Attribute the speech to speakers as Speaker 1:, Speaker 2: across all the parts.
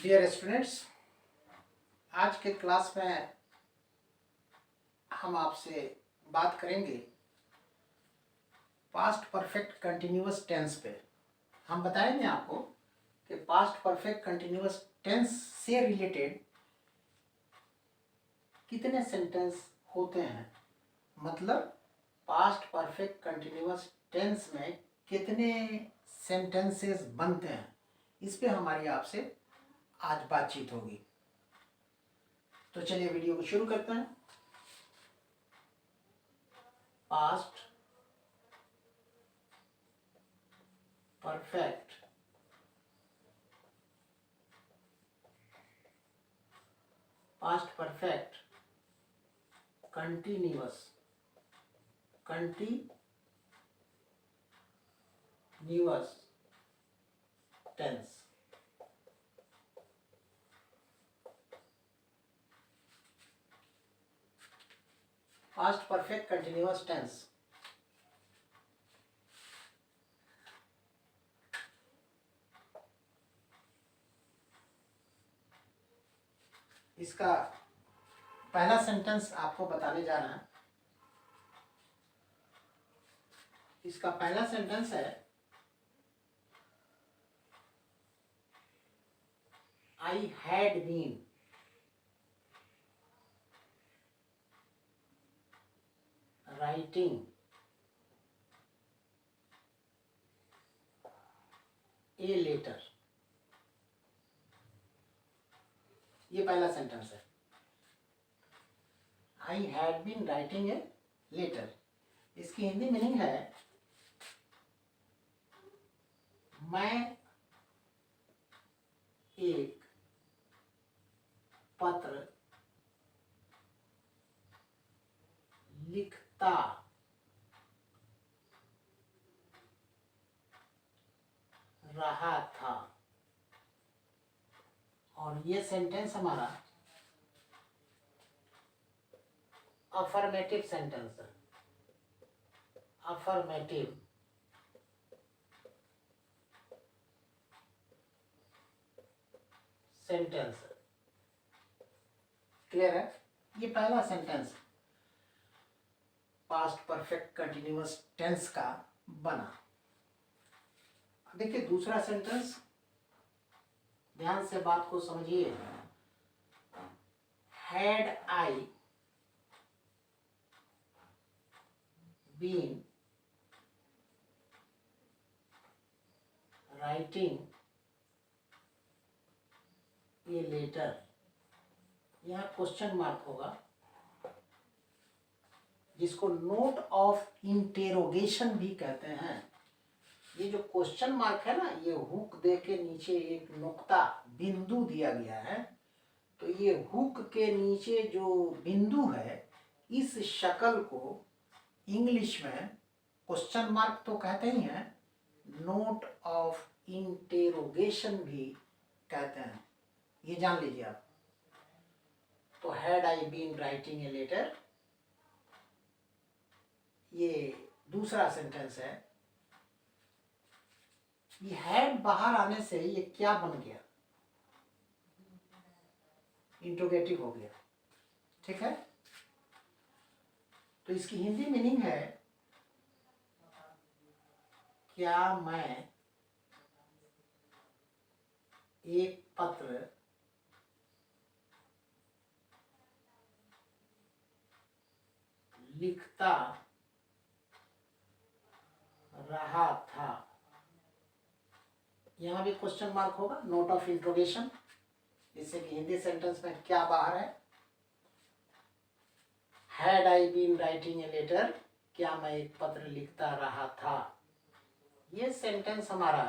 Speaker 1: Dear students, आज के class में हम आपसे बात करेंगे पास्ट परफेक्ट कंटिन्यूअस टेंस पे। हम बताएंगे आपको कि पास्ट परफेक्ट कंटिन्यूअस टेंस से रिलेटेड कितने सेंटेंस होते हैं, मतलब पास्ट परफेक्ट कंटिन्यूअस टेंस में कितने सेंटेंसेस बनते हैं। इस पे हमारी आपसे आज बातचीत होगी। तो चलिए वीडियो को शुरू करते हैं। Past perfect continuous tense. Past perfect continuous tense इसका पहला सेंटेंस आपको बताने जा रहा है। इसका पहला सेंटेंस है I had been writing a letter. ये पहला सेंटेंस है, I had been writing a letter. इसकी हिंदी मीनिंग है मैं एक पत्र लिखता रहा था। और ये सेंटेंस हमारा अफर्मेटिव सेंटेंस है। अफर्मेटिव सेंटेंस क्लियर है। ये पहला sentence past perfect continuous tense का बना। देखिए दूसरा सेंटेंस, ध्यान से बात को समझिए। Had I been writing a letter, यहाँ क्वेश्चन मार्क होगा, जिसको नोट ऑफ इंटेरोगेशन भी कहते हैं। ये जो क्वेश्चन मार्क है ना, ये हुक दे के नीचे एक नुक्ता बिंदु दिया गया है। तो ये हुक के नीचे जो बिंदु है, इस शक्ल को इंग्लिश में क्वेश्चन मार्क तो कहते ही हैं, नोट ऑफ इंटेरोगेशन भी कहते हैं। ये जान लीजिए आप। तो had I been writing a letter, ये दूसरा सेंटेंस है। ये हैड बाहर आने से ये क्या बन गया? इंट्रोगेटिव हो गया। ठीक है। तो इसकी हिंदी मीनिंग है क्या मैं एक पत्र लिखता रहा था। यहां भी क्वेश्चन मार्क होगा, नोट ऑफ इंट्रोगेशन, जिससे कि हिंदी सेंटेंस में क्या बाहर है? Had I been writing a letter, क्या मैं एक पत्र लिखता रहा था। ये सेंटेंस हमारा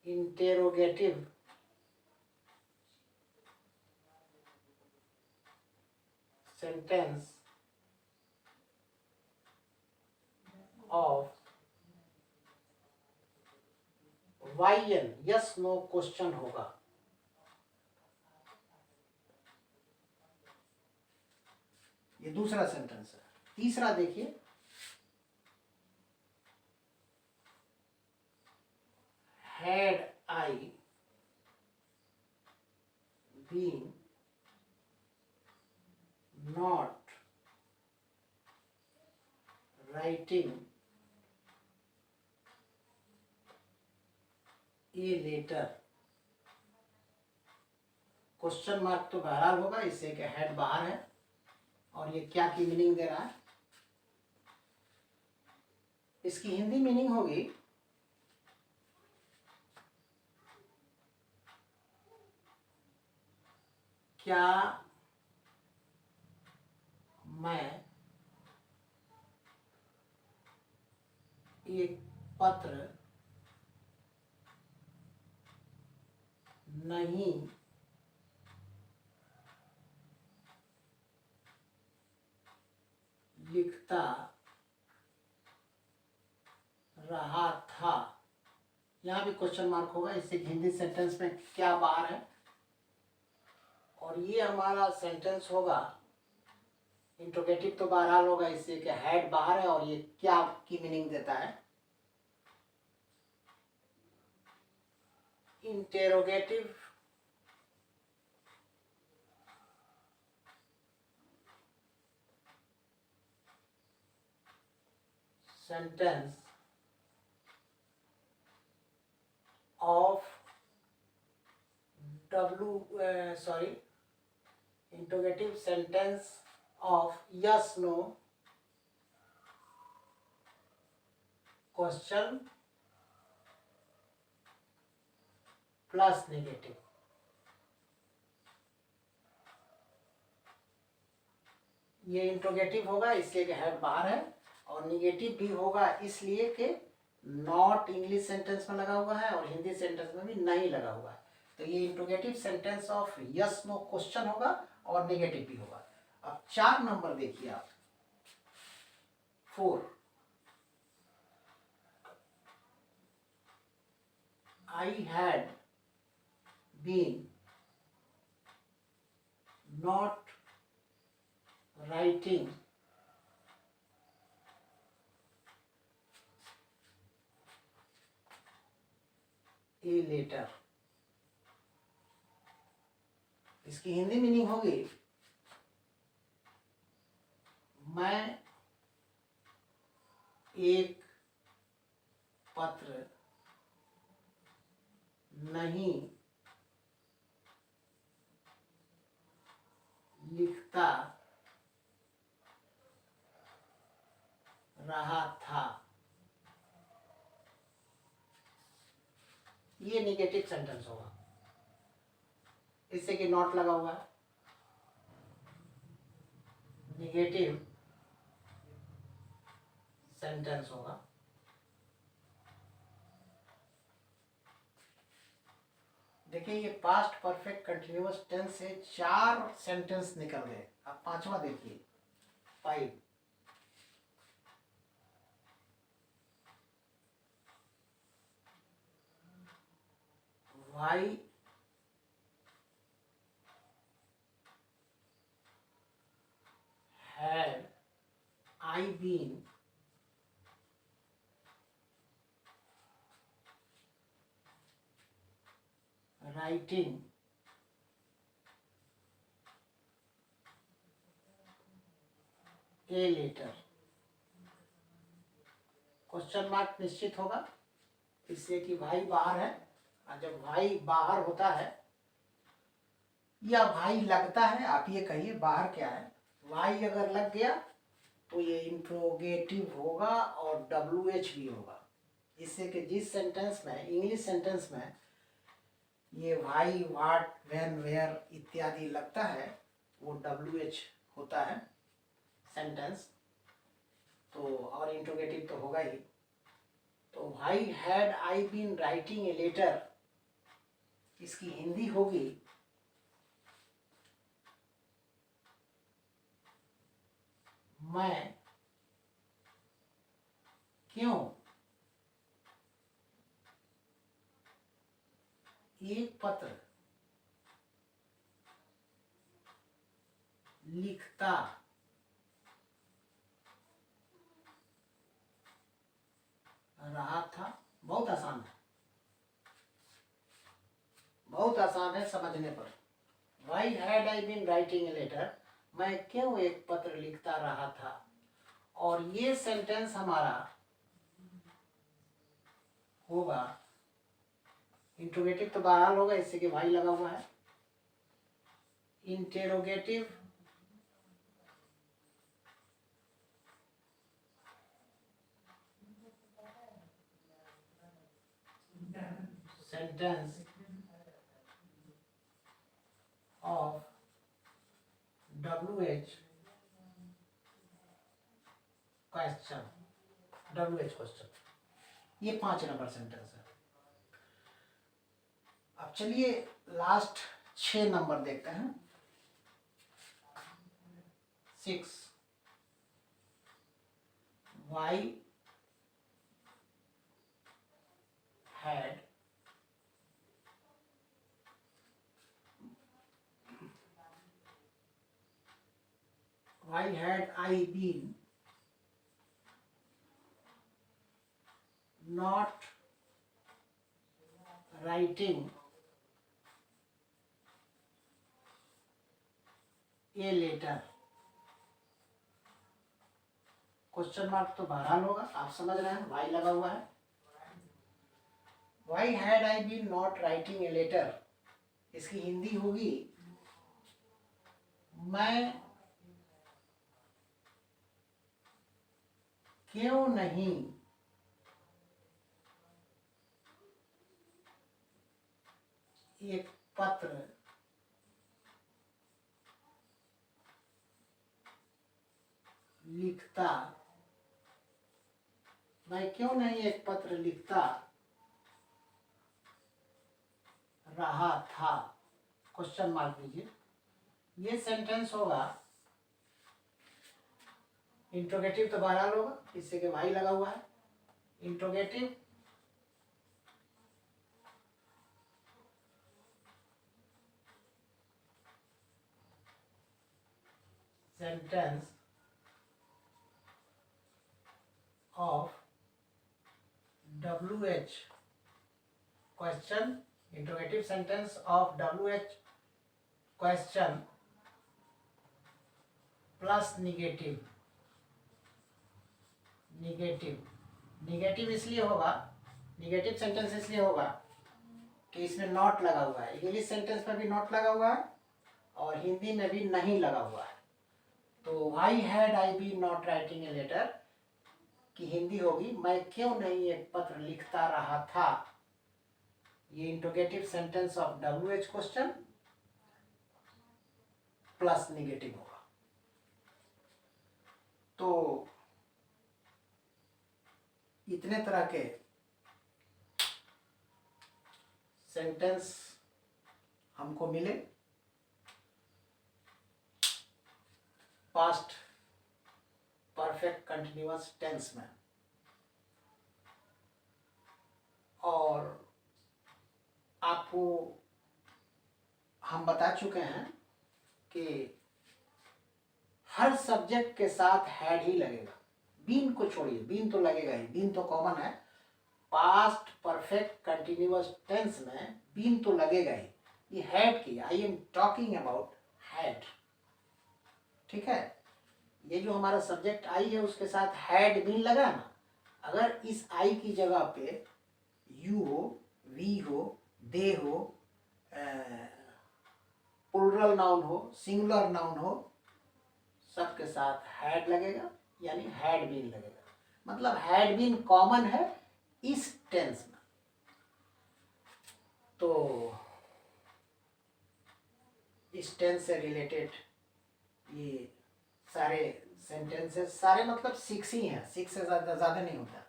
Speaker 1: interrogative sentence of YN yes no question होगा। ये दूसरा सेंटेंस है। तीसरा देखिए, had I been not writing a letter, question mark तो बहरहाल होगा, इससे कि हेड बाहर है और ये क्या की मीनिंग दे रहा है। इसकी हिंदी मीनिंग होगी क्या मैं एक पत्र नहीं लिखता रहा था। यहाँ भी क्वेश्चन मार्क होगा, इससे हिंदी सेंटेंस में क्या बाहर है, और ये हमारा सेंटेंस होगा इंट्रोगेटिव तो बहरहाल होगा, इससे कि हेड बाहर है और ये क्या की मीनिंग देता है। Interrogative sentence of interrogative sentence of yes no question plus negative। ये इंट्रोगेटिव होगा इसलिए कि हेड बाहर है, और निगेटिव भी होगा इसलिए कि नॉट इंग्लिश सेंटेंस में लगा हुआ है और हिंदी सेंटेंस में भी नहीं लगा हुआ है। तो ये interrogative sentence of yes no question होगा और नेगेटिव भी होगा। अब 4 नंबर देखिए आप, 4, I had been not writing a letter। इसकी हिंदी मीनिंग होगी मैं एक पत्र नहीं लिखता रहा था। ये निगेटिव सेंटेंस होगा, इससे कि नॉट लगा हुआ है, निगेटिव सेंटेंस होगा। देखिए ये पास्ट परफेक्ट कंटिन्यूअस टेंस से 4 सेंटेंस निकल गए। अब 5वां देखिए, 5, why had I been writing a letter। Question mark निश्चित होगा इससे कि भाई बाहर है, और जब भाई बाहर होता है या भाई लगता है, आप ये कहिए बाहर क्या है, वाई अगर लग गया तो ये इंट्रोगेटिव होगा और WH भी होगा। इससे कि जिस सेंटेंस में, इंग्लिश सेंटेंस में ये वाई, वाट, व्हेन, वेयर इत्यादि लगता है वो WH होता है सेंटेंस, तो और इंट्रोगेटिव तो होगा ही। तो why had I been writing a letter, इसकी हिंदी होगी मैं क्यों एक पत्र लिखता रहा था। बहुत आसान है, बहुत आसान है समझने पर। Why had I been writing a letter, मैं क्यों एक पत्र लिखता रहा था। और ये सेंटेंस हमारा होगा, इंट्रोगेटिव तो बहरहाल होगा, इससे कि वाई लगा हुआ है। Interrogative sentence of WH question, WH question, ये 5 नंबर सेंटेंस है। अब चलिए लास्ट 6 नंबर देखते हैं। 6, why had I been not writing a letter। Question mark तो बहरहाल होगा, आप समझ रहे हैं, वाई लगा हुआ है। Why had I been not writing a letter, इसकी हिंदी होगी मैं क्यों नहीं एक पत्र लिखता, मैं क्यों नहीं एक पत्र लिखता रहा था। क्वेश्चन मार्क दीजिए। ये सेंटेंस होगा, इंट्रोगेटिव तो बहरहाल होगा, इससे कि वाई लगा हुआ है। Interrogative sentence of WH question, interrogative sentence of WH question plus negative. Negative इसलिए होगा, निगेटिव सेंटेंस इसलिए होगा कि इसमें नॉट लगा हुआ है। इंग्लिश सेंटेंस में भी नॉट लगा हुआ है और हिंदी में भी नहीं लगा हुआ है। तो why had I be not writing a letter की हिंदी होगी मैं क्यों नहीं एक पत्र लिखता रहा था। ये interrogative sentence of WH question plus negative होगा। तो इतने तरह के सेंटेंस हमको मिले पास्ट परफेक्ट कंटिन्यूअस टेंस में, और आपको हम बता चुके हैं कि हर सब्जेक्ट के साथ हैड ही लगेगा। बीन को छोड़िए, बीन तो लगेगा ही, बीन तो कॉमन है। पास्ट परफेक्ट कंटिन्यूअस टेंस में बीन तो लगेगा ही। ये हैड की, I am talking about had, ठीक है। ये जो हमारा सब्जेक्ट आई है उसके साथ हैड बीन लगा ना, अगर इस आई की जगह पे यू हो, वी हो, दे हो, प्लूरल नाउन हो, सिंगुलर नाउन हो, सबके साथ हैड लगेगा, यानी हैड बीन लगेगा। मतलब हैड बीन कॉमन है इस टेंस में। तो इस टेंस से रिलेटेड ये सारे सेंटेंसेस, सारे मतलब 6 ही हैं, 6 से ज़्यादा नहीं होता।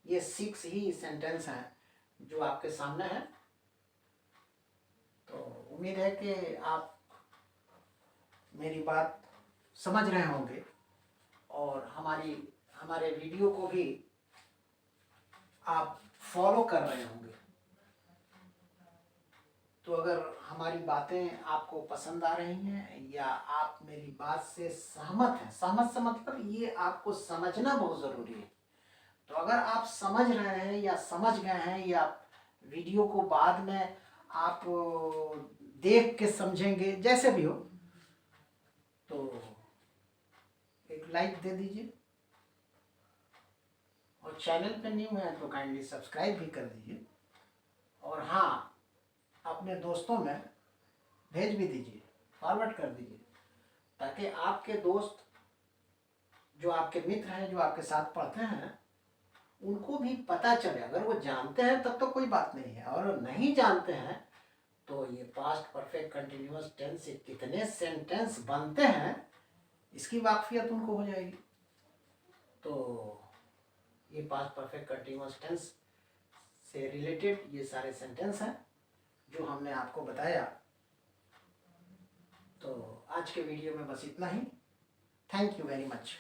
Speaker 1: ये 6 ही सेंटेंस हैं जो आपके सामने हैं। तो उम्मीद है कि आप मेरी बात समझ रहे होंगे और हमारे वीडियो को भी आप फॉलो कर रहे होंगे। तो अगर हमारी बातें आपको पसंद आ रही हैं या आप मेरी बात से सहमत हैं, सहमत से मतलब ये आपको समझना बहुत ज़रूरी है। तो अगर आप समझ रहे हैं या समझ गए हैं या वीडियो को बाद में आप देख के समझेंगे, जैसे भी हो, तो एक लाइक दे दीजिए, और चैनल पे न्यू है तो काइंडली सब्सक्राइब भी कर दीजिए, और हाँ, अपने दोस्तों में भेज भी दीजिए, फॉरवर्ड कर दीजिए, ताकि आपके दोस्त जो आपके मित्र हैं, जो आपके साथ पढ़ते हैं, उनको भी पता चले। अगर वो जानते हैं तब तो कोई बात नहीं है, और नहीं जानते हैं तो ये पास्ट परफेक्ट कंटिन्यूअस टेंस से कितने सेंटेंस बनते हैं इसकी वाकफियत उनको हो जाएगी। तो ये पास्ट परफेक्ट कंटिन्यूअस टेंस से रिलेटेड ये सारे सेंटेंस हैं जो हमने आपको बताया। तो आज के वीडियो में बस इतना ही। Thank you very much.